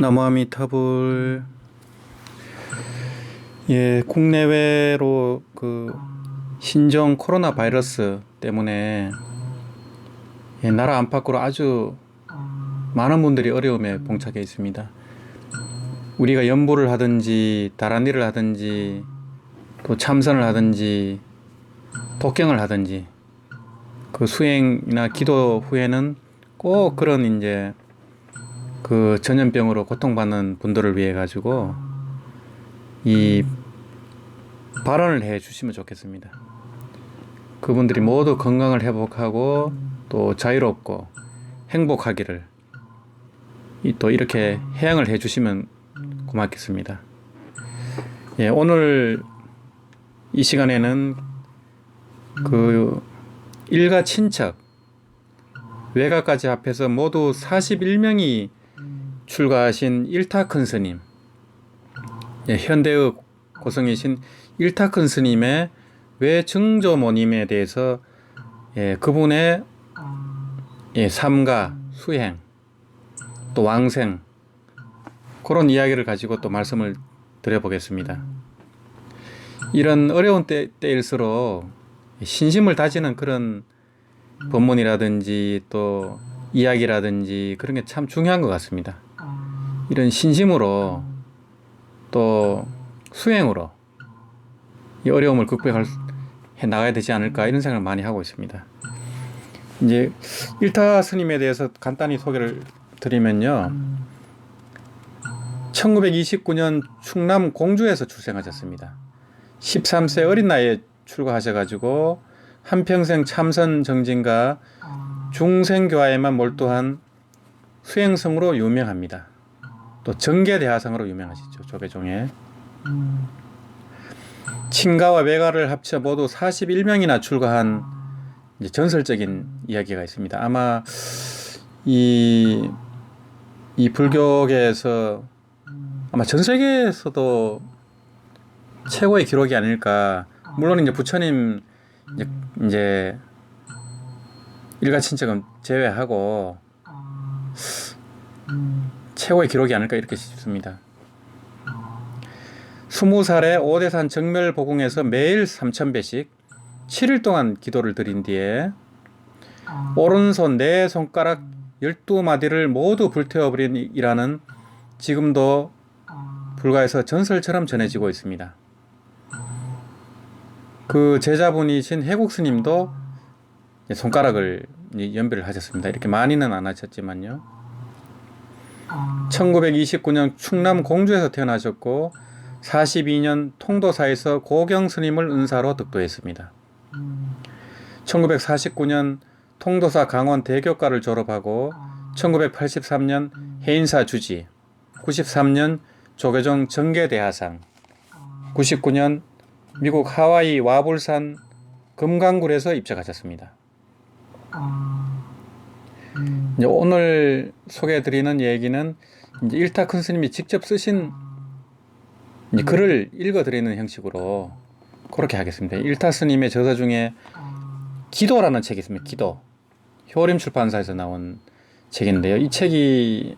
나무아미타불. 예, 국내외로 신종 코로나 바이러스 때문에 나라 안팎으로 아주 많은 분들이 어려움에 봉착해 있습니다. 우리가 연보를 하든지 다란일을 하든지 또 참선을 하든지 독경을 하든지 그 수행이나 기도 후에는 꼭 그런 전염병으로 고통받는 분들을 위해 가지고 이 발언을 해 주시면 좋겠습니다. 그분들이 모두 건강을 회복하고 또 자유롭고 행복하기를 또 이렇게 해양을 해 주시면 고맙겠습니다. 예, 오늘 이 시간에는 일가 친척 외가까지 합해서 모두 41명이 출가하신 일타큰 스님, 현대의 고성이신 일타큰 스님의 외증조모님에 대해서 그분의 삶과 수행 또 왕생 그런 이야기를 가지고 또 말씀을 드려보겠습니다. 이런 어려운 때일수록 신심을 다지는 그런 법문이라든지 또 이야기라든지 그런 게 참 중요한 것 같습니다. 이런 신심으로 또 수행으로 이 어려움을 극복해 나가야 되지 않을까 이런 생각을 많이 하고 있습니다. 이제 일타 스님에 대해서 간단히 소개를 드리면요. 1929년 충남 공주에서 출생하셨습니다. 13세 어린 나이에 출가하셔가지고 한평생 참선 정진과 중생교화에만 몰두한 수행성으로 유명합니다. 또 정계대하상으로 유명하시죠. 조계종에. 친가와 외가를 합쳐 모두 41명이나 출가한 전설적인 이야기가 있습니다. 아마 이 불교계에서 아마 전 세계에서도 최고의 기록이 아닐까. 물론 부처님 이제 일가 친척은 제외하고 최고의 기록이 아닐까 이렇게 싶습니다. 20살에 오대산 정멸보궁에서 매일 3000배씩 7일 동안 기도를 드린 뒤에 오른손 네 손가락 12마디를 모두 불태워버린 이라는 지금도 불가에서 전설처럼 전해지고 있습니다. 그 제자분이신 해국스님도 손가락을 연별을 하셨습니다. 이렇게 많이는 안 하셨지만요. 1929년 충남 공주에서 태어나셨고 42년 통도사에서 고경스님을 은사로 득도했습니다. 1949년 통도사 강원 대교과를 졸업하고 1983년 해인사 주지, 93년 조계종 정계대하상, 99년 미국 하와이 와불산 금강굴에서 입적하셨습니다. 오늘 소개해드리는 얘기는 일타큰 스님이 직접 쓰신 글을 읽어드리는 형식으로 그렇게 하겠습니다. 일타 스님의 저서 중에 기도라는 책이 있습니다. 기도. 효림 출판사에서 나온 책인데요. 이 책이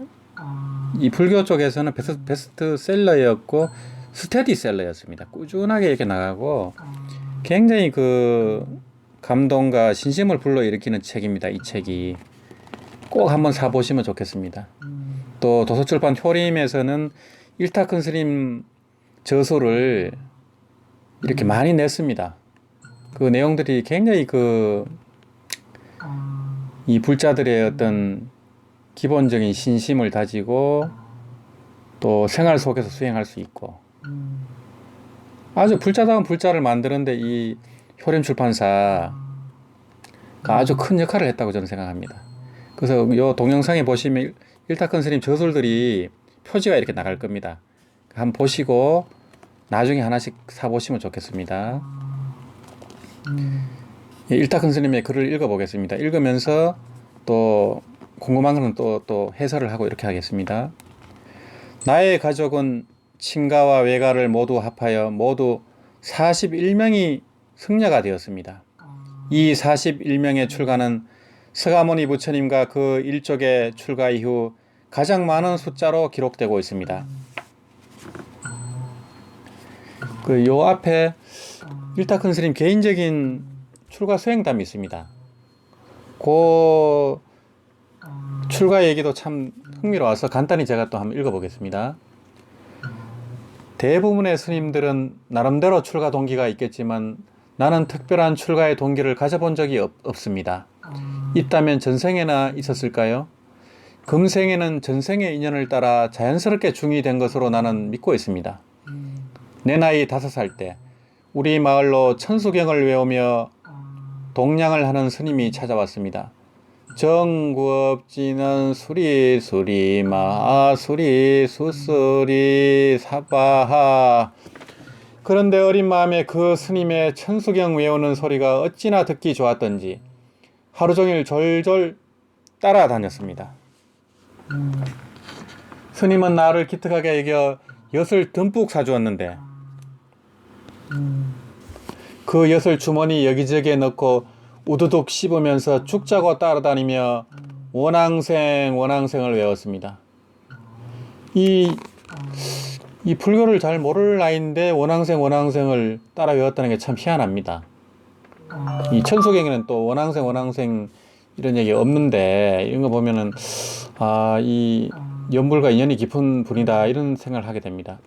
이 불교 쪽에서는 베스트셀러였고 스테디셀러였습니다. 꾸준하게 이렇게 나가고 굉장히 감동과 신심을 불러일으키는 책입니다. 이 책이 꼭 한번 사보시면 좋겠습니다. 또 도서출판 효림에서는 일타큰 스님 저서를 이렇게 많이 냈습니다. 그 내용들이 굉장히 이 불자들의 어떤 기본적인 신심을 다지고 또 생활 속에서 수행할 수 있고 아주 불자다운 불자를 만드는데 이 효림 출판사가 아주 큰 역할을 했다고 저는 생각합니다. 그래서 이 동영상에 보시면 일타큰 스님 저술들이 표지가 이렇게 나갈 겁니다. 한번 보시고 나중에 하나씩 사보시면 좋겠습니다. 일타큰 스님의 글을 읽어보겠습니다. 읽으면서 또 궁금한 거는 또 해설을 하고 이렇게 하겠습니다. 나의 가족은 친가와 외가를 모두 합하여 모두 41명이 승려가 되었습니다. 이 41명의 출가는 서가모니 부처님과 그 일족의 출가 이후 가장 많은 숫자로 기록되고 있습니다. 요 앞에 일타큰 스님 개인적인 출가 수행담이 있습니다. 그 출가 얘기도 참 흥미로워서 간단히 제가 또 한번 읽어보겠습니다. 대부분의 스님들은 나름대로 출가 동기가 있겠지만 나는 특별한 출가의 동기를 가져본 적이 없습니다. 있다면 전생에나 있었을까요? 금생에는 전생의 인연을 따라 자연스럽게 중이 된 것으로 나는 믿고 있습니다. 내 나이 5살 때 우리 마을로 천수경을 외우며 동냥을 하는 스님이 찾아왔습니다. 정구업지는 수리 마수리 수수리 사바하. 그런데 어린 마음에 그 스님의 천수경 외우는 소리가 어찌나 듣기 좋았던지 하루 종일 졸졸 따라다녔습니다. 스님은 나를 기특하게 여겨 엿을 듬뿍 사주었는데 그 엿을 주머니 여기저기에 넣고 우두둑 씹으면서 죽 짜고 따라다니며 원앙생을 외웠습니다. 이 불교를 잘 모를 나이인데 원앙생을 따라 외웠다는 게 참 희한합니다. 이 천수경에는 또 원앙생 이런 얘기 없는데 이런 거 보면은 이 연불과 인연이 깊은 분이다 이런 생각을 하게 됩니다.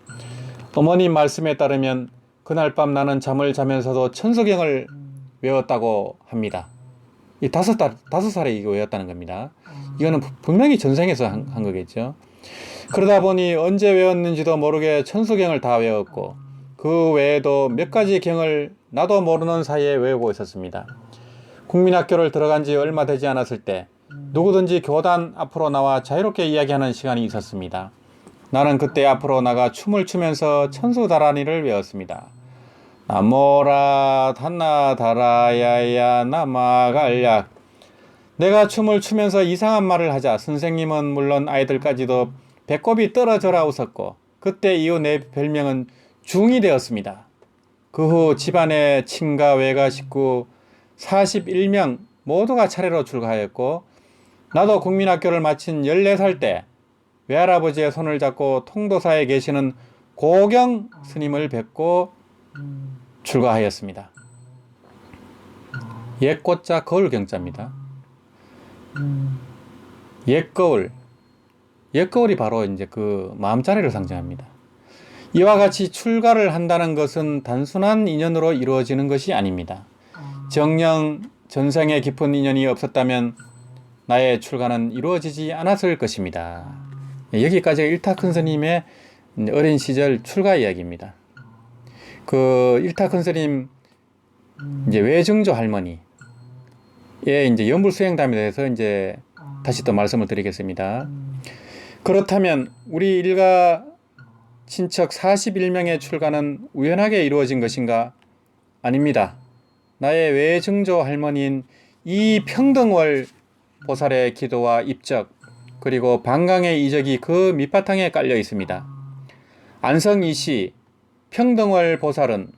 어머니 말씀에 따르면 그날 밤 나는 잠을 자면서도 천수경을 외웠다고 합니다. 이 5살에 이거 외웠다는 겁니다. 이거는 분명히 전생에서 한 거겠죠. 그러다 보니 언제 외웠는지도 모르게 천수경을 다 외웠고 그 외에도 몇 가지 경을 나도 모르는 사이에 외우고 있었습니다. 국민학교를 들어간 지 얼마 되지 않았을 때 누구든지 교단 앞으로 나와 자유롭게 이야기하는 시간이 있었습니다. 나는 그때 앞으로 나가 춤을 추면서 천수다라니를 외웠습니다. 나모라 단나 다라야야 나마갈약. 내가 춤을 추면서 이상한 말을 하자 선생님은 물론 아이들까지도 배꼽이 떨어져라 웃었고 그때 이후 내 별명은 중이 되었습니다. 그 후 집안의 친가 외가 식구 41명 모두가 차례로 출가하였고 나도 국민학교를 마친 14살 때 외할아버지의 손을 잡고 통도사에 계시는 고경 스님을 뵙고 출가하였습니다. 옛꽃자 거울경자입니다. 옛거울이 바로 이제 그 마음자리를 상징합니다. 이와 같이 출가를 한다는 것은 단순한 인연으로 이루어지는 것이 아닙니다. 정녕 전생에 깊은 인연이 없었다면 나의 출가는 이루어지지 않았을 것입니다. 여기까지가 일타큰 스님의 어린 시절 출가 이야기입니다. 그 일타큰 스님 이제 외증조 할머니의 이제 연불수행담에 대해서 이제 다시 또 말씀을 드리겠습니다. 그렇다면 우리 일가 친척 41명의 출가는 우연하게 이루어진 것인가? 아닙니다. 나의 외증조 할머니인 이평등월 보살의 기도와 입적 그리고 방광의 이적이 그 밑바탕에 깔려 있습니다. 안성 이시 평등월 보살은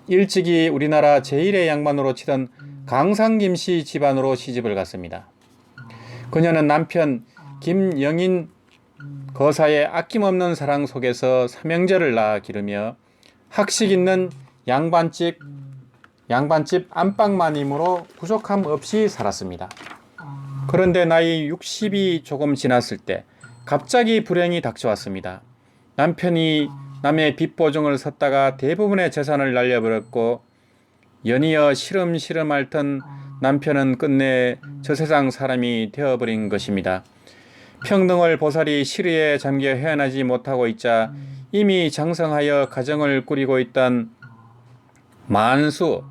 일찍이 우리나라 제1의 양반으로 치던 강상김씨 집안으로 시집을 갔습니다. 그녀는 남편 김영인 거사의 아낌없는 사랑 속에서 삼형제를 낳아 기르며 학식 있는 양반집 안방마님으로 부족함 없이 살았습니다. 그런데 나이 60이 조금 지났을 때 갑자기 불행이 닥쳐왔습니다. 남편이 남의 빚보증을 섰다가 대부분의 재산을 날려버렸고 연이어 시름시름 앓던 남편은 끝내 저 세상 사람이 되어버린 것입니다. 평등월 보살이 시리에 잠겨 헤어나지 못하고 있자 이미 장성하여 가정을 꾸리고 있던 만수,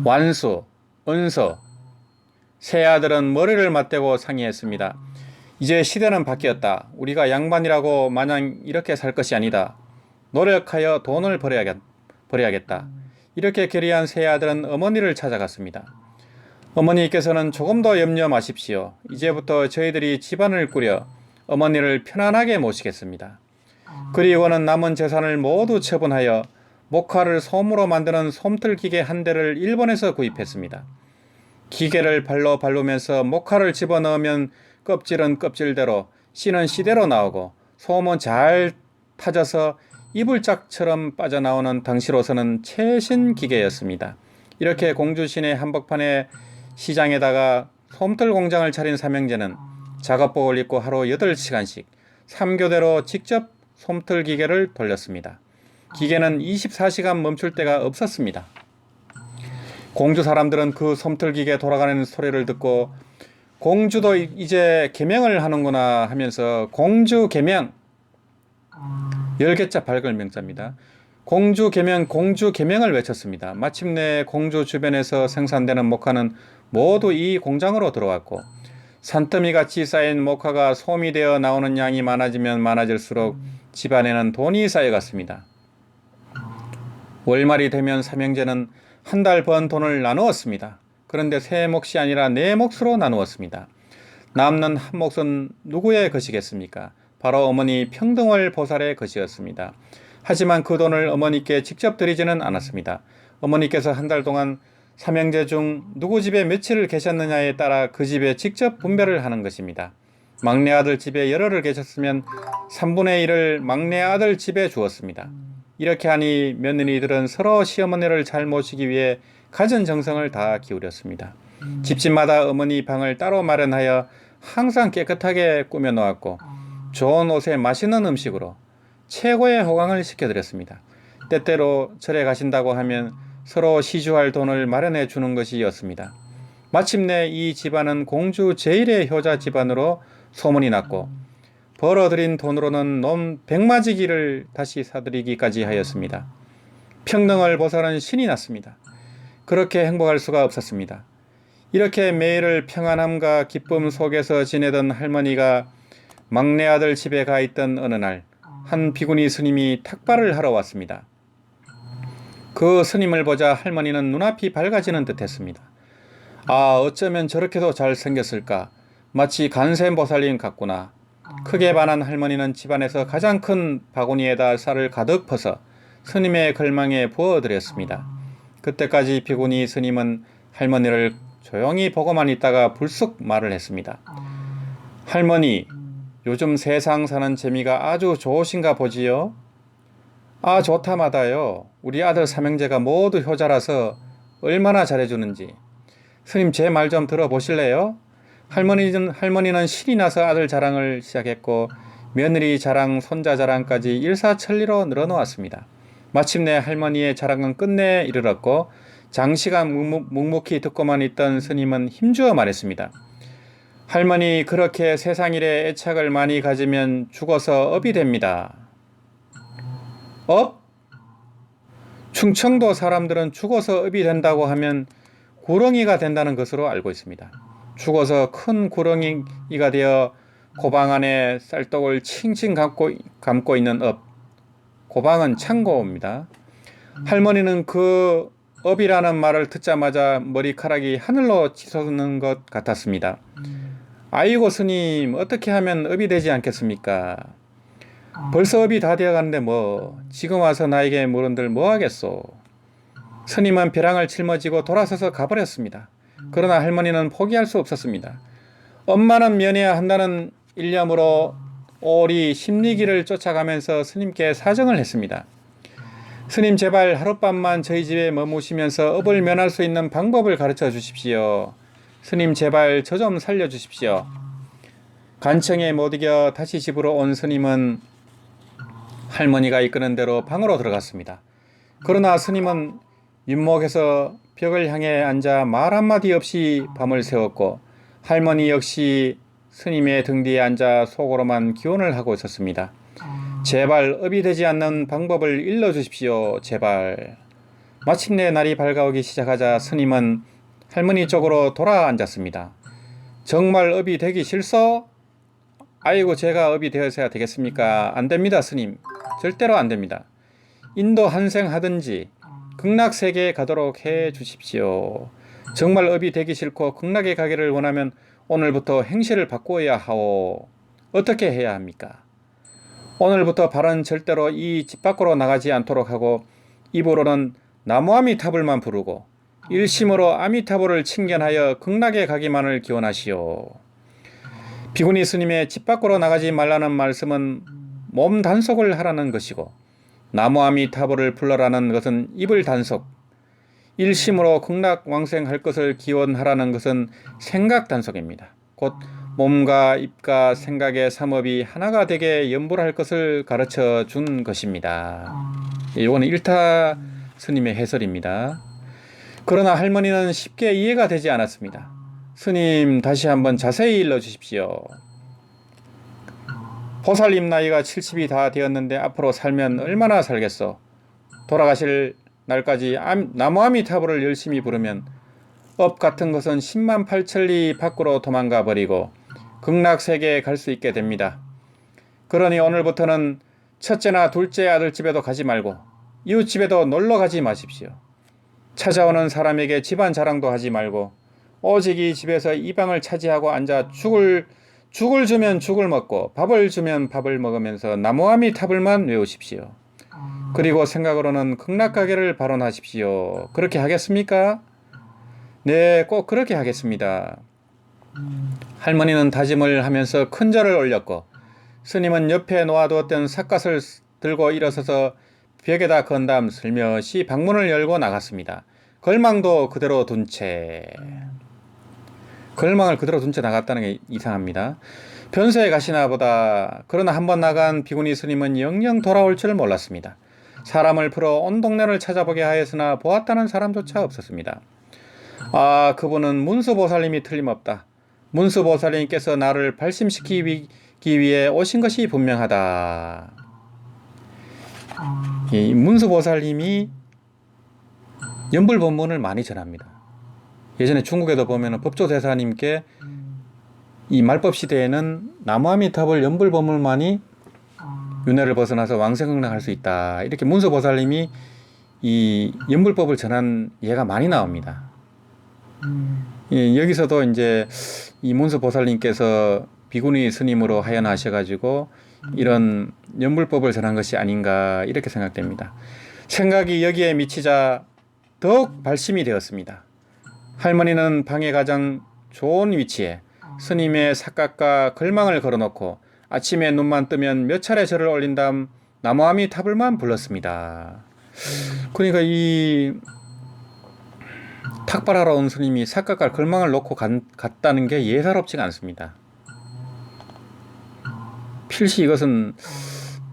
완수, 은서 세 아들은 머리를 맞대고 상의했습니다. 이제 시대는 바뀌었다. 우리가 양반이라고 마냥 이렇게 살 것이 아니다. 노력하여 돈을 벌어야겠다. 이렇게 결의한 세 아들은 어머니를 찾아갔습니다. 어머니께서는 조금 더 염려 마십시오. 이제부터 저희들이 집안을 꾸려 어머니를 편안하게 모시겠습니다. 그리고는 남은 재산을 모두 처분하여 목화를 솜으로 만드는 솜틀기계 한 대를 일본에서 구입했습니다. 기계를 발로 밟으면서 목화를 집어넣으면 껍질은 껍질대로, 씨는 씨대로 나오고 소음은 잘 타져서 이불짝처럼 빠져나오는 당시로서는 최신 기계였습니다. 이렇게 공주 시내 한복판에 시장에다가 솜털 공장을 차린 삼형제는 작업복을 입고 하루 8시간씩 3교대로 직접 솜털 기계를 돌렸습니다. 기계는 24시간 멈출 때가 없었습니다. 공주 사람들은 그 솜털 기계 돌아가는 소리를 듣고 공주도 이제 개명을 하는구나 하면서 공주 개명, 10개자 밝을 명자입니다. 공주 개명을 외쳤습니다. 마침내 공주 주변에서 생산되는 목화는 모두 이 공장으로 들어왔고 산더미같이 쌓인 목화가 소음이 되어 나오는 양이 많아지면 많아질수록 집안에는 돈이 쌓여갔습니다. 월말이 되면 삼형제는 한 달 번 돈을 나누었습니다. 그런데 세 몫이 아니라 네 몫으로 나누었습니다. 남는 한 몫은 누구의 것이겠습니까? 바로 어머니 평등월 보살의 것이었습니다. 하지만 그 돈을 어머니께 직접 드리지는 않았습니다. 어머니께서 한 달 동안 삼형제 중 누구 집에 며칠을 계셨느냐에 따라 그 집에 직접 분배를 하는 것입니다. 막내 아들 집에 열흘을 계셨으면 3분의 1을 막내 아들 집에 주었습니다. 이렇게 하니 며느리들은 서로 시어머니를 잘 모시기 위해 갖은 정성을 다 기울였습니다. 집집마다 어머니 방을 따로 마련하여 항상 깨끗하게 꾸며 놓았고 좋은 옷에 맛있는 음식으로 최고의 호강을 시켜드렸습니다. 때때로 절에 가신다고 하면 서로 시주할 돈을 마련해 주는 것이었습니다. 마침내 이 집안은 공주 제1의 효자 집안으로 소문이 났고 벌어들인 돈으로는 놈 백마지기를 다시 사들이기까지 하였습니다. 평등월 보살은 신이 났습니다. 그렇게 행복할 수가 없었습니다. 이렇게 매일을 평안함과 기쁨 속에서 지내던 할머니가 막내 아들 집에 가 있던 어느 날 한 비구니 스님이 탁발을 하러 왔습니다. 그 스님을 보자 할머니는 눈앞이 밝아지는 듯 했습니다. 아, 어쩌면 저렇게도 잘생겼을까? 마치 간센보살님 같구나. 크게 반한 할머니는 집안에서 가장 큰 바구니에다 쌀을 가득 퍼서 스님의 걸망에 부어드렸습니다. 그때까지 비구니 스님은 할머니를 조용히 보고만 있다가 불쑥 말을 했습니다. 할머니, 요즘 세상 사는 재미가 아주 좋으신가 보지요? 아, 좋다마다요. 우리 아들 삼형제가 모두 효자라서 얼마나 잘해주는지. 스님 제 말 좀 들어보실래요? 할머니는 신이 나서 아들 자랑을 시작했고 며느리 자랑, 손자 자랑까지 일사천리로 늘어놓았습니다. 마침내 할머니의 자랑은 끝내 이르렀고 장시간 묵묵히 듣고만 있던 스님은 힘주어 말했습니다. 할머니, 그렇게 세상일에 애착을 많이 가지면 죽어서 업이 됩니다. 업? 충청도 사람들은 죽어서 업이 된다고 하면 구렁이가 된다는 것으로 알고 있습니다. 죽어서 큰 구렁이가 되어 고방 안에 쌀떡을 칭칭 감고 있는 업. 고방은 창고입니다. 할머니는 그 업이라는 말을 듣자마자 머리카락이 하늘로 치솟는 것 같았습니다. 아이고 스님, 어떻게 하면 업이 되지 않겠습니까? 벌써 업이 다 되어가는데 뭐 지금 와서 나에게 물은들 뭐 하겠소? 스님은 벼랑을 짊어지고 돌아서서 가버렸습니다. 그러나 할머니는 포기할 수 없었습니다. 엄마는 면해야 한다는 일념으로 오리 심리기를 쫓아가면서 스님께 사정을 했습니다. 스님, 제발 하룻밤만 저희 집에 머무시면서 업을 면할 수 있는 방법을 가르쳐 주십시오. 스님, 제발 저 좀 살려주십시오. 간청에 못 이겨 다시 집으로 온 스님은 할머니가 이끄는 대로 방으로 들어갔습니다. 그러나 스님은 윗목에서 벽을 향해 앉아 말 한마디 없이 밤을 새웠고 할머니 역시 스님의 등 뒤에 앉아 속으로만 기원을 하고 있었습니다. 제발 업이 되지 않는 방법을 일러주십시오. 제발. 마침내 날이 밝아오기 시작하자 스님은 할머니 쪽으로 돌아 앉았습니다. 정말 업이 되기 싫소? 아이고, 제가 업이 되어서야 되겠습니까? 안 됩니다, 스님. 절대로 안 됩니다. 인도 한생하든지 극락세계에 가도록 해 주십시오. 정말 업이 되기 싫고 극락에 가기를 원하면 오늘부터 행실을 바꾸어야 하오. 어떻게 해야 합니까? 오늘부터 발은 절대로 이 집 밖으로 나가지 않도록 하고 입으로는 나무아미타불만 부르고 일심으로 아미타불을 칭견하여 극락에 가기만을 기원하시오. 비구니 스님의 집 밖으로 나가지 말라는 말씀은 몸 단속을 하라는 것이고, 나무아미타불을 불러라는 것은 입을 단속, 일심으로 극락왕생할 것을 기원하라는 것은 생각 단속입니다. 곧 몸과 입과 생각의 삼업이 하나가 되게 연불할 것을 가르쳐 준 것입니다. 이거는 일타 스님의 해설입니다. 그러나 할머니는 쉽게 이해가 되지 않았습니다. 스님, 다시 한번 자세히 일러주십시오. 보살님 나이가 70이 다 되었는데 앞으로 살면 얼마나 살겠소? 돌아가실 날까지 나무아미타불을 열심히 부르면 업 같은 것은 10만 8천리 밖으로 도망가 버리고 극락세계에 갈 수 있게 됩니다. 그러니 오늘부터는 첫째나 둘째 아들 집에도 가지 말고 이웃 집에도 놀러 가지 마십시오. 찾아오는 사람에게 집안 자랑도 하지 말고 오직 이 집에서 이 방을 차지하고 앉아 죽을 주면 죽을 먹고 밥을 주면 밥을 먹으면서 나무아미타불만 외우십시오. 그리고 생각으로는 극락가게를 발언하십시오. 그렇게 하겠습니까? 네, 꼭 그렇게 하겠습니다. 할머니는 다짐을 하면서 큰 절을 올렸고, 스님은 옆에 놓아두었던 삿갓을 들고 일어서서 벽에다 건 다음 슬며시 방문을 열고 나갔습니다. 걸망도 그대로 둔 채. 걸망을 그대로 둔 채 나갔다는 게 이상합니다. 변소에 가시나 보다. 그러나 한번 나간 비구니 스님은 영영 돌아올 줄 몰랐습니다. 사람을 풀어 온 동네를 찾아보게 하였으나 보았다는 사람조차 없었습니다. 아, 그분은 문수보살님이 틀림없다. 문수보살님께서 나를 발심시키기 위해 오신 것이 분명하다. 이 문수보살님이 연불본문을 많이 전합니다. 예전에 중국에도 보면 법조대사님께 이 말법 시대에는 나무아미타불 연불본문만이 윤회를 벗어나서 왕생극락할 수 있다. 이렇게 문수보살님이 이 연불법을 전한 예가 많이 나옵니다. 예, 여기서도 이제 이 문수보살님께서 비구니 스님으로 하연하셔가지고 이런 연불법을 전한 것이 아닌가 이렇게 생각됩니다. 생각이 여기에 미치자 더욱 발심이 되었습니다. 할머니는 방의 가장 좋은 위치에 스님의 삿갓과 걸망을 걸어놓고 아침에 눈만 뜨면 몇 차례 절을 올린 다음 나무아미타불만 불렀습니다. 그러니까 이 탁발하러 온 스님이 삿갓과 걸망을 놓고 갔다는 게 예사롭지가 않습니다. 필시 이것은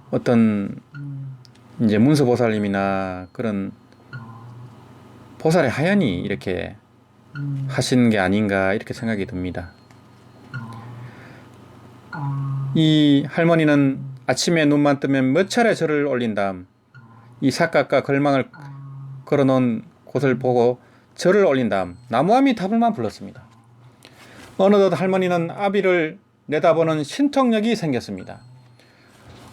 어떤 이제 문수보살님이나 그런 보살의 하연이 이렇게 하신 게 아닌가 이렇게 생각이 듭니다. 이 할머니는 아침에 눈만 뜨면 몇 차례 절을 올린 다음 이 삿갓과 걸망을 걸어놓은 곳을 보고 절을 올린 다음 나무아미타불만 불렀습니다. 어느덧 할머니는 아비를 내다보는 신통력이 생겼습니다.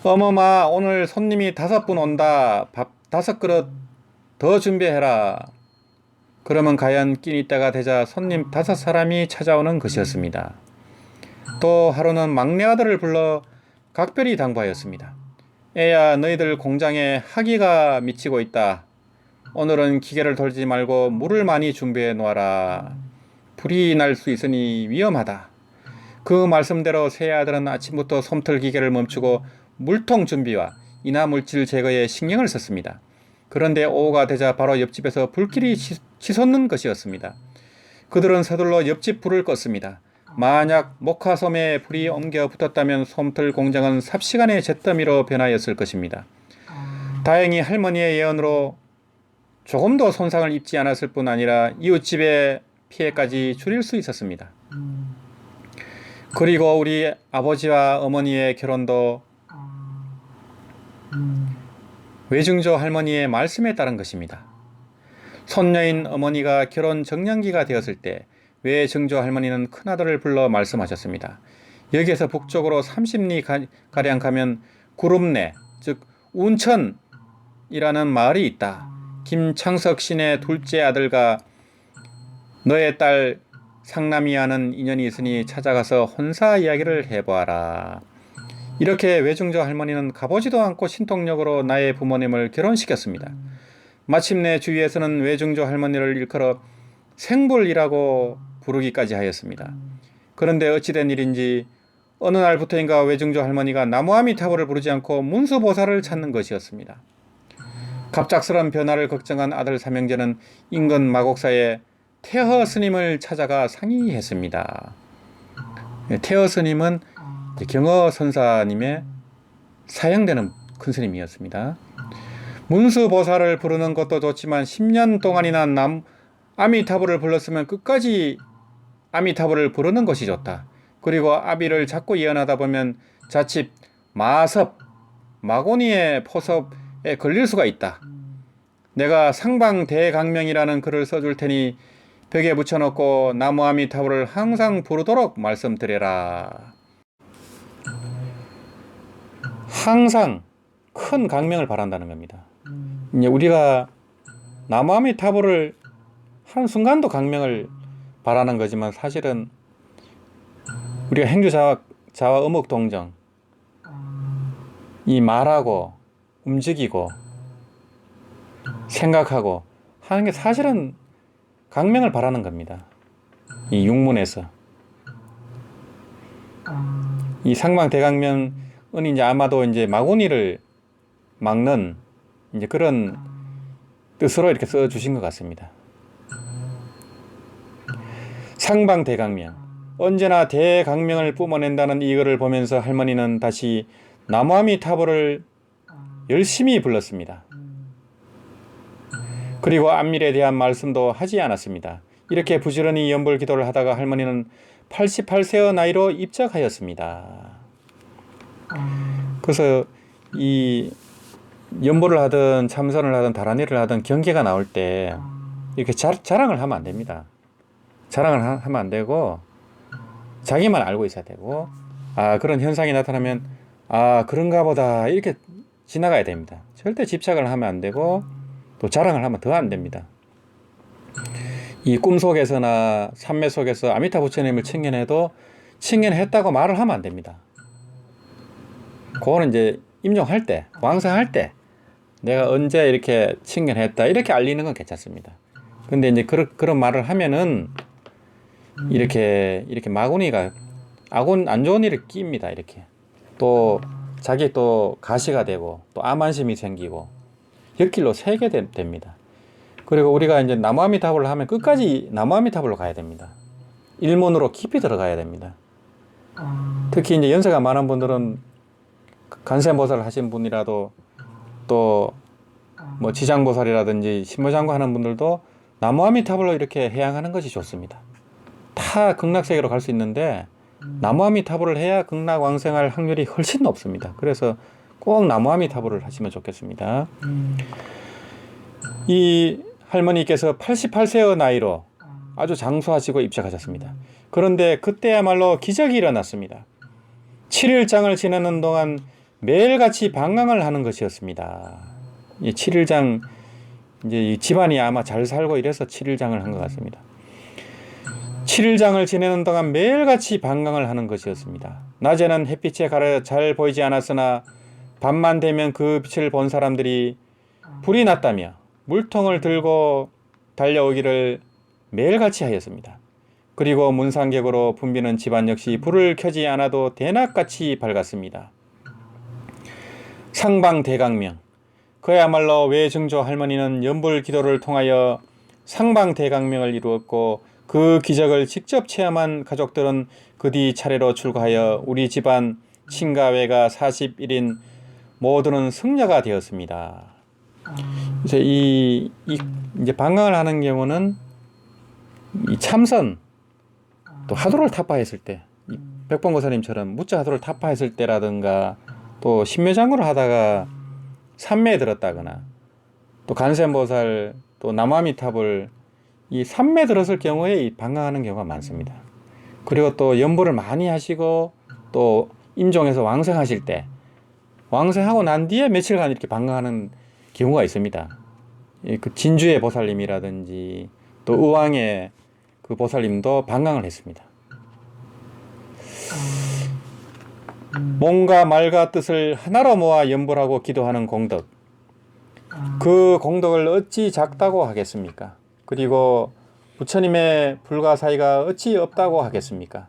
어머마, 오늘 손님이 5분 온다. 밥 5그릇 더 준비해라. 그러면 과연 끼니 때가 되자 손님 5사람이 찾아오는 것이었습니다. 또 하루는 막내 아들을 불러 각별히 당부하였습니다. 애야, 너희들 공장에 하기가 미치고 있다. 오늘은 기계를 돌지 말고 물을 많이 준비해 놓아라. 불이 날 수 있으니 위험하다. 그 말씀대로 세 아들은 아침부터 솜털 기계를 멈추고 물통 준비와 인화물질 제거에 신경을 썼습니다. 그런데 오후가 되자 바로 옆집에서 불길이 치솟는 것이었습니다. 그들은 서둘러 옆집 불을 껐습니다. 만약 목화솜에 불이 옮겨 붙었다면 솜털 공장은 삽시간에 잿더미로 변하였을 것입니다. 다행히 할머니의 예언으로 조금도 손상을 입지 않았을 뿐 아니라 이웃집의 피해까지 줄일 수 있었습니다. 그리고 우리 아버지와 어머니의 결혼도 외증조 할머니의 말씀에 따른 것입니다. 손녀인 어머니가 결혼 정년기가 되었을 때 외증조 할머니는 큰아들을 불러 말씀하셨습니다. 여기에서 북쪽으로 30리 가량 가면 구름내, 즉 운천이라는 마을이 있다. 김창석 신의 둘째 아들과 너의 딸 상남이와는 인연이 있으니 찾아가서 혼사 이야기를 해보아라. 이렇게 외증조 할머니는 가보지도 않고 신통력으로 나의 부모님을 결혼시켰습니다. 마침내 주위에서는 외증조 할머니를 일컬어 생불이라고 부르기까지 하였습니다. 그런데 어찌된 일인지 어느 날부터인가 외증조 할머니가 나무아미타불을 부르지 않고 문수보살을 찾는 것이었습니다. 갑작스런 변화를 걱정한 아들 삼형제는 인근 마곡사에 태허 스님을 찾아가 상의했습니다. 태허 스님은 경허 선사님의 사형되는 큰 스님이었습니다. 문수보살을 부르는 것도 좋지만 10년 동안이나 아미타불을 불렀으면 끝까지 아미타불을 부르는 것이 좋다. 그리고 아비를 자꾸 예언하다 보면 자칫 마고니의 포섭에 걸릴 수가 있다. 내가 상방대강명이라는 글을 써줄 테니 벽에 붙여놓고 나무 아미타불을 항상 부르도록 말씀드려라. 항상 큰 강명을 바란다는 겁니다. 이제 우리가 나무 아미타불을 한 순간도 강명을 바라는 거지만 사실은 우리가 행주자와 음옥동정 이 말하고 움직이고 생각하고 하는 게 사실은 강명을 바라는 겁니다. 이 육문에서 이 상방대강명은 이제 아마도 이제 마구니를 막는 이제 그런 뜻으로 이렇게 써 주신 것 같습니다. 상방대강명, 언제나 대강명을 뿜어낸다는 이 글을 보면서 할머니는 다시 나무아미타불을 열심히 불렀습니다. 그리고 안밀에 대한 말씀도 하지 않았습니다. 이렇게 부지런히 연불 기도를 하다가 할머니는 88세의 나이로 입적하였습니다. 그래서 이 연불을 하든 참선을 하든 다란이를 하든 경계가 나올 때 이렇게 자랑을 하면 안 됩니다. 자랑을 하면 안 되고 자기만 알고 있어야 되고 그런 현상이 나타나면 그런가 보다 이렇게 지나가야 됩니다. 절대 집착을 하면 안 되고 또 자랑을 하면 더 안 됩니다. 이 꿈속에서나 산매 속에서 아미타 부처님을 칭견해도 칭견했다고 말을 하면 안 됩니다. 그거는 이제 임종할 때, 왕생할 때 내가 언제 이렇게 칭견했다 이렇게 알리는 건 괜찮습니다. 근데 이제 그런 말을 하면은 이렇게 마구니가 안 좋은 일을 낍니다. 이렇게 또 자기 또 가시가 되고 또 암안심이 생기고 역길로 새게 됩니다. 그리고 우리가 이제 나무아미타불을 하면 끝까지 나무아미타불로 가야 됩니다. 일문으로 깊이 들어가야 됩니다. 특히 이제 연세가 많은 분들은 간세보살을 하신 분이라도 또 뭐 지장보살이라든지 신무장구 하는 분들도 나무아미타불로 이렇게 해양하는 것이 좋습니다. 다 극락세계로 갈 수 있는데 나무아미타불을 해야 극락왕생할 확률이 훨씬 높습니다. 그래서 꼭 나무아미타불을 하시면 좋겠습니다. 이 할머니께서 88세의 나이로 아주 장수하시고 입적하셨습니다. 그런데 그때야말로 기적이 일어났습니다. 7일장을 지내는 동안 매일같이 방광을 하는 것이었습니다. 이 7일장 이제 이 집안이 아마 잘 살고 이래서 7일장을 한 것 같습니다. 7일장을 지내는 동안 매일같이 방광을 하는 것이었습니다. 낮에는 햇빛에 가려 잘 보이지 않았으나 밤만 되면 그 빛을 본 사람들이 불이 났다며 물통을 들고 달려오기를 매일같이 하였습니다. 그리고 문상객으로 붐비는 집안 역시 불을 켜지 않아도 대낮같이 밝았습니다. 상방대강명, 그야말로 외증조 할머니는 연불 기도를 통하여 상방대강명을 이루었고 그 기적을 직접 체험한 가족들은 그 뒤 차례로 출가하여 우리 집안 친가외가 41인 모두는 승려가 되었습니다. 그래서 이제 방광을 하는 경우는 이 참선 또 하도를 타파했을 때, 백본고사님처럼 무자 하도를 타파했을 때라든가 또 신묘장구를 하다가 산매에 들었다거나 또 간센보살 또 나무아미타불 이 산매에 들었을 경우에 이 방광하는 경우가 많습니다. 그리고 또 연불을 많이 하시고 또 임종해서 왕생하실 때 왕생하고 난 뒤에 며칠간 이렇게 방광하는 경우가 있습니다. 그 진주의 보살님이라든지 또 의왕의 그 보살님도 방광을 했습니다. 몸과 말과 뜻을 하나로 모아 연불하고 기도하는 공덕, 그 공덕을 어찌 작다고 하겠습니까? 그리고 부처님의 불과 사이가 어찌 없다고 하겠습니까?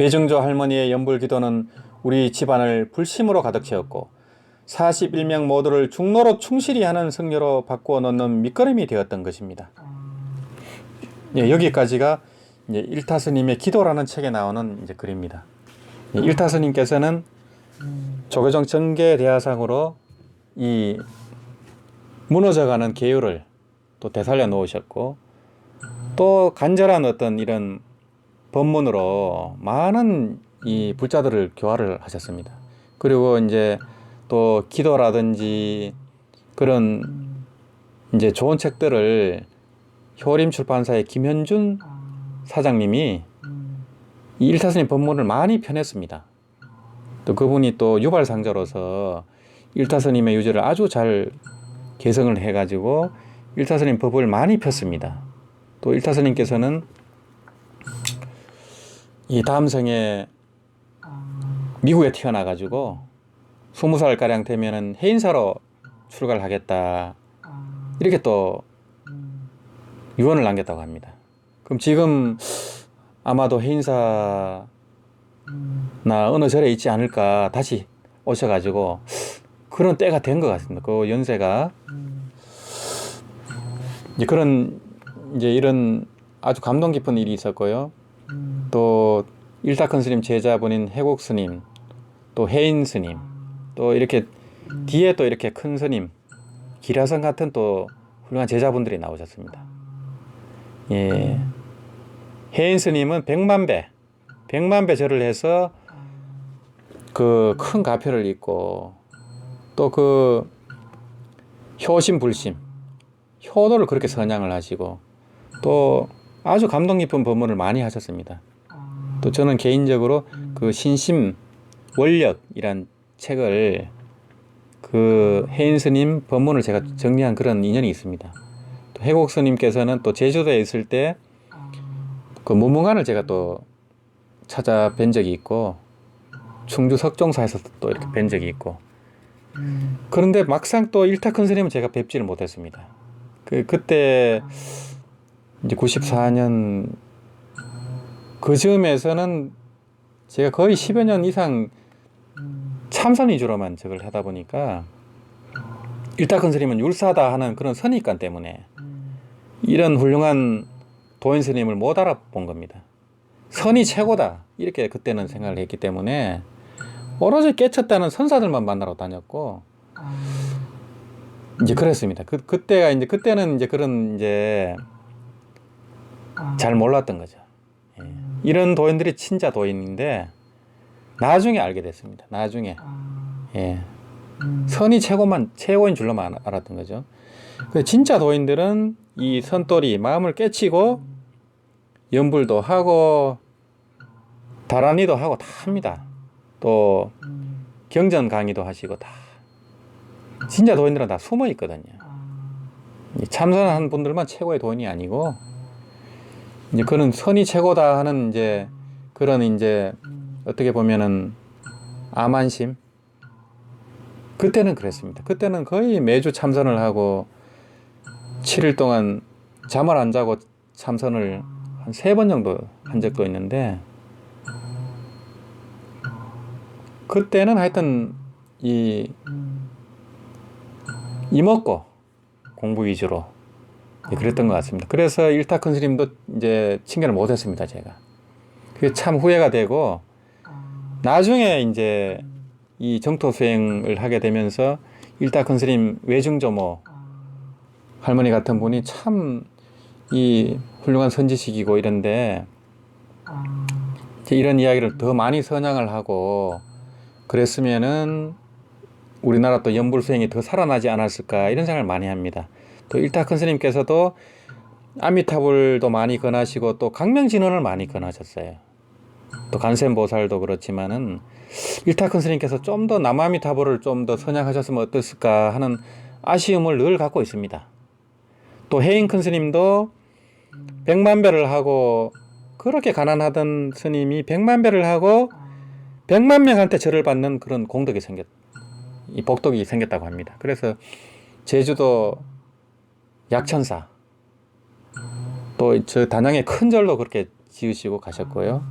외증조 할머니의 연불기도는 우리 집안을 불심으로 가득 채웠고 41명 모두를 중로로 충실히 하는 성녀로 바꾸어 놓는 밑거름이 되었던 것입니다. 예, 여기까지가 이제 일타스님의 기도라는 책에 나오는 이제 글입니다. 예, 일타스님께서는 조계종 정계대하상으로 이 무너져가는 계율을 또 되살려 놓으셨고 또 간절한 어떤 이런 법문으로 많은 이 불자들을 교화를 하셨습니다. 그리고 이제 또 기도라든지 그런 이제 좋은 책들을 효림 출판사의 김현준 사장님이 이 일타스님 법문을 많이 펴냈습니다. 또 그분이 또 유발상자로서 일타스님의 유지를 아주 잘 개성을 해가지고 일타스님 법을 많이 폈습니다. 또 일타스님께서는 이 다음 생에 미국에 태어나가지고 20살가량 되면은 해인사로 출가를 하겠다. 이렇게 또 유언을 남겼다고 합니다. 그럼 지금 아마도 해인사나 어느 절에 있지 않을까 다시 오셔가지고 그런 때가 된 것 같습니다. 그 연세가 이제 그런 이제 이런 아주 감동 깊은 일이 있었고요. 또 일타큰 스님 제자분인 해곡 스님, 또 해인 스님, 또 이렇게 뒤에 또 이렇게 큰 스님, 기라성 같은 또 훌륭한 제자분들이 나오셨습니다. 예. 해인 스님은 100만 배 절을 해서 그 큰 가표를 입고 또 그 효심 불심, 효도를 그렇게 선양을 하시고 또 아주 감동 깊은 법문을 많이 하셨습니다. 또 저는 개인적으로 그 신심 원력이란 책을 그 해인 스님 법문을 제가 정리한 그런 인연이 있습니다. 또 해곡 스님께서는 또 제주도에 있을 때 그 문문관을 제가 또 찾아뵌 적이 있고 충주 석종사에서 또 이렇게 뵌 적이 있고 그런데 막상 또 일타큰 스님은 제가 뵙지를 못했습니다. 그때 이제 94년 그 즈음에서는 제가 거의 10여 년 이상 참선 위주로만 적을 하다 보니까 일타큰 스님은 율사다 하는 그런 선입관 때문에 이런 훌륭한 도인 스님을 못 알아본 겁니다. 선이 최고다 이렇게 그때는 생각을 했기 때문에 오로지 깨쳤다는 선사들만 만나러 다녔고 이제 그랬습니다. 그때가 이제 그때는 이제 그런 이제 잘 몰랐던 거죠. 예. 이런 도인들이 친자 도인인데 나중에 알게 됐습니다. 나중에 예. 선이 최고인 줄로만 알았던 거죠. 진짜 도인들은 이 선돌이 마음을 깨치고 연불도 하고 다란이도 하고 다 합니다. 또 경전 강의도 하시고 다 진짜 도인들은 다 숨어 있거든요. 참선한 분들만 최고의 도인이 아니고 이제 그런 선이 최고다 하는 이제 그런 이제 어떻게 보면은 암안심 그때는 그랬습니다. 그때는 거의 매주 참선을 하고 7일 동안 잠을 안 자고 참선을 한 3번 정도 한 적도 있는데 그때는 하여튼 이먹고 공부 위주로 그랬던 것 같습니다. 그래서 일타큰 스님도 이제 칭견을 못했습니다. 제가 그게 참 후회가 되고 나중에 이제 이 정토 수행을 하게 되면서 일타큰 스님 외증조모 할머니 같은 분이 참 이 훌륭한 선지식이고 이런데 이런 이야기를 더 많이 선양을 하고 그랬으면은 우리나라 또 연불 수행이 더 살아나지 않았을까 이런 생각을 많이 합니다. 또 일타큰 스님께서도 아미타불도 많이 권하시고 또 강명진언을 많이 권하셨어요. 또 간센보살도 그렇지만은 일타큰 스님께서 좀 더 남아미타불을 좀 더 선양하셨으면 어땠을까 하는 아쉬움을 늘 갖고 있습니다. 또 해인 큰 스님도 100만 배를 하고 그렇게 가난하던 스님이 100만 배를 하고 100만 명한테 절을 받는 그런 공덕이 이 복덕이 생겼다고 합니다. 그래서 제주도 약천사 또 저 단양의 큰 절도 그렇게 지으시고 가셨고요.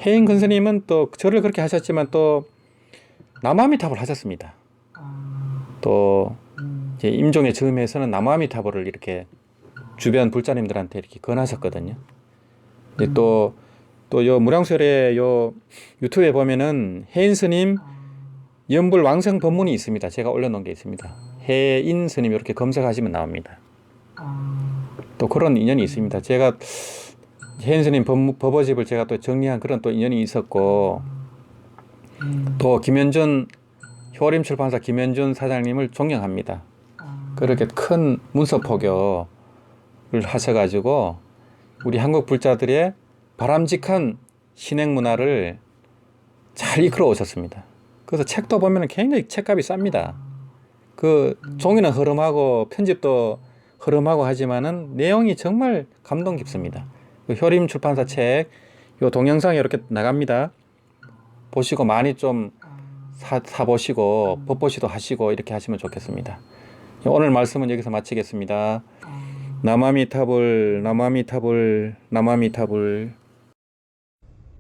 해인 큰 스님은 또 절을 그렇게 하셨지만 또 나무아미타불을 하셨습니다. 또 이제 임종의 즈음에서는 나무아미타불을 이렇게 주변 불자님들한테 이렇게 권하셨거든요. 이제 또 요 무량설의 요 유튜브에 보면은 해인 스님 연불 왕성 법문이 있습니다. 제가 올려놓은 게 있습니다. 해인 스님 이렇게 검색하시면 나옵니다. 또 그런 인연이 있습니다. 제가 해인 스님 법어집을 제가 또 정리한 그런 또 인연이 있었고, 또 김현준 효림 출판사 김현준 사장님을 존경합니다. 그렇게 큰 문서 포교를 하셔가지고 우리 한국 불자들의 바람직한 신행 문화를 잘 이끌어 오셨습니다. 그래서 책도 보면 굉장히 책값이 쌉니다. 그 종이는 흐름하고 편집도 흐름하고 하지만은 내용이 정말 감동 깊습니다. 그 효림 출판사 책, 요 동영상이 이렇게 나갑니다. 보시고 많이 좀 사보시고 법보시도 하시고 이렇게 하시면 좋겠습니다. 오늘 말씀은 여기서 마치겠습니다. 남아미타불, 남아미타불, 남아미타불.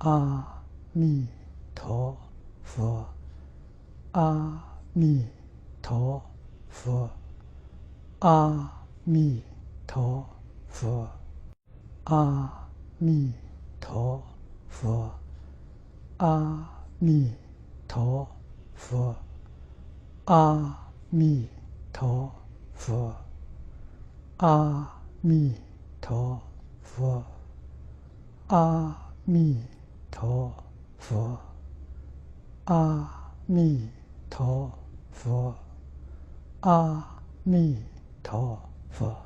아미토佛 아미토佛 아미토佛 아미토佛 아미토佛 아미토佛 아미토佛 아미토佛 아미토佛 아미토佛